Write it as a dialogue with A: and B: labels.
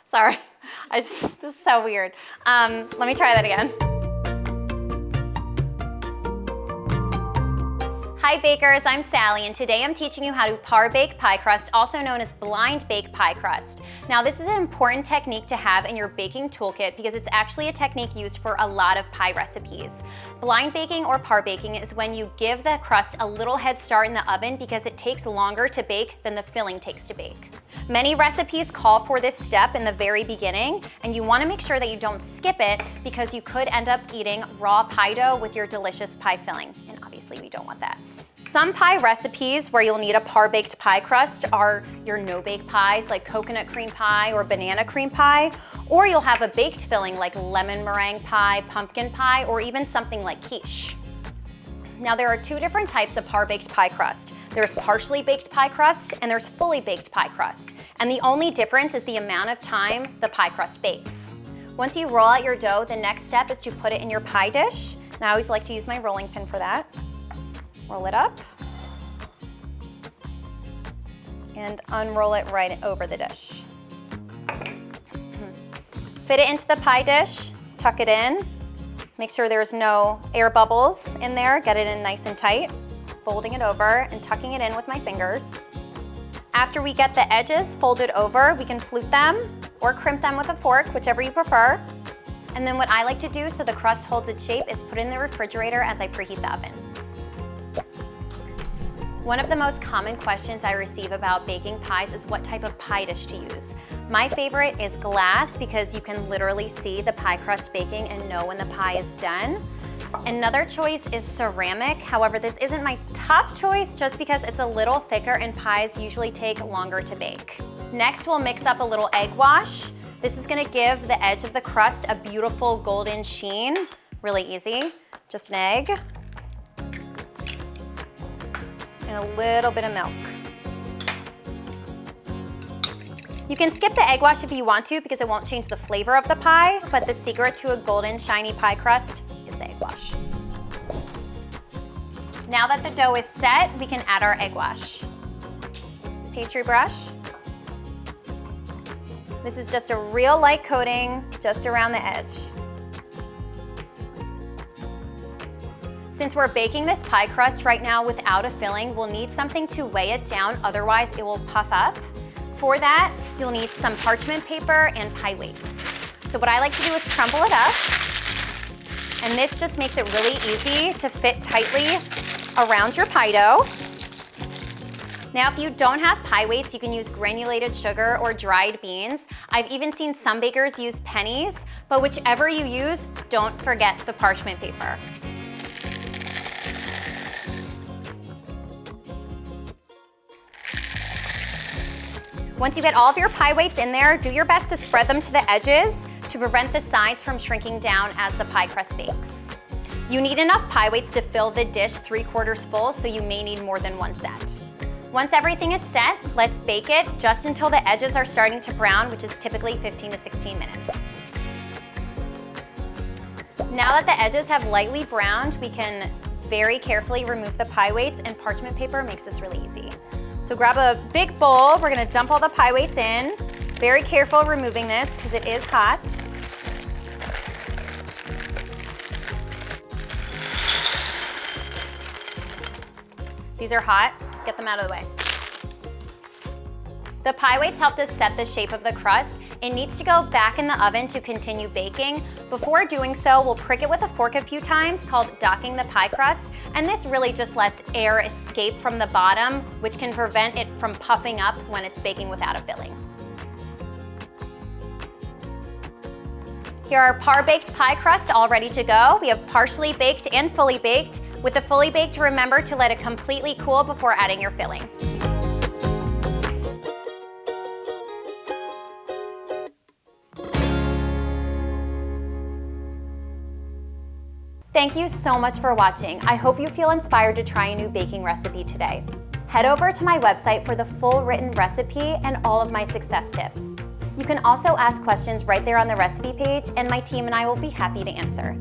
A: Sorry, this is so weird. Let me try that again. Hi bakers, I'm Sally, and today I'm teaching you how to par bake pie crust, also known as blind bake pie crust. Now this is an important technique to have in your baking toolkit because it's actually a technique used for a lot of pie recipes. Blind baking or par baking is when you give the crust a little head start in the oven because it takes longer to bake than the filling takes to bake. Many recipes call for this step in the very beginning, and you want to make sure that you don't skip it because you could end up eating raw pie dough with your delicious pie filling, and obviously we don't want that. Some pie recipes where you'll need a par-baked pie crust are your no-bake pies like coconut cream pie or banana cream pie, or you'll have a baked filling like lemon meringue pie, pumpkin pie, or even something like quiche. Now there are two different types of par-baked pie crust. There's partially baked pie crust and there's fully baked pie crust. And the only difference is the amount of time the pie crust bakes. Once you roll out your dough, the next step is to put it in your pie dish. And I always like to use my rolling pin for that. Roll it up and unroll it right over the dish. Fit it into the pie dish, tuck it in. Make sure there's no air bubbles in there. Get it in nice and tight. Folding it over and tucking it in with my fingers. After we get the edges folded over, we can flute them or crimp them with a fork, whichever you prefer. And then what I like to do so the crust holds its shape is put it in the refrigerator as I preheat the oven. One of the most common questions I receive about baking pies is what type of pie dish to use. My favorite is glass because you can literally see the pie crust baking and know when the pie is done. Another choice is ceramic. However, this isn't my top choice just because it's a little thicker and pies usually take longer to bake. Next, we'll mix up a little egg wash. This is gonna give the edge of the crust a beautiful golden sheen. Really easy, just an egg. And a little bit of milk. You can skip the egg wash if you want to because it won't change the flavor of the pie, but the secret to a golden, shiny pie crust is the egg wash. Now that the dough is set, we can add our egg wash. Pastry brush. This is just a real light coating just around the edge. Since we're baking this pie crust right now without a filling, we'll need something to weigh it down, otherwise it will puff up. For that, you'll need some parchment paper and pie weights. So what I like to do is crumble it up, and this just makes it really easy to fit tightly around your pie dough. Now, if you don't have pie weights, you can use granulated sugar or dried beans. I've even seen some bakers use pennies, but whichever you use, don't forget the parchment paper. Once you get all of your pie weights in there, do your best to spread them to the edges to prevent the sides from shrinking down as the pie crust bakes. You need enough pie weights to fill the dish 3/4 full, so you may need more than one set. Once everything is set, let's bake it just until the edges are starting to brown, which is typically 15 to 16 minutes. Now that the edges have lightly browned, we can very carefully remove the pie weights, and parchment paper makes this really easy. So grab a big bowl, we're gonna dump all the pie weights in. Very careful removing this because it is hot. These are hot, let's get them out of the way. The pie weights helped us set the shape of the crust. It needs to go back in the oven to continue baking. Before doing so, we'll prick it with a fork a few times, called docking the pie crust, and this really just lets air escape from the bottom, which can prevent it from puffing up when it's baking without a filling. Here are par-baked pie crust all ready to go. We have partially baked and fully baked. With the fully baked, remember to let it completely cool before adding your filling. Thank you so much for watching. I hope you feel inspired to try a new baking recipe today. Head over to my website for the full written recipe and all of my success tips. You can also ask questions right there on the recipe page, and my team and I will be happy to answer.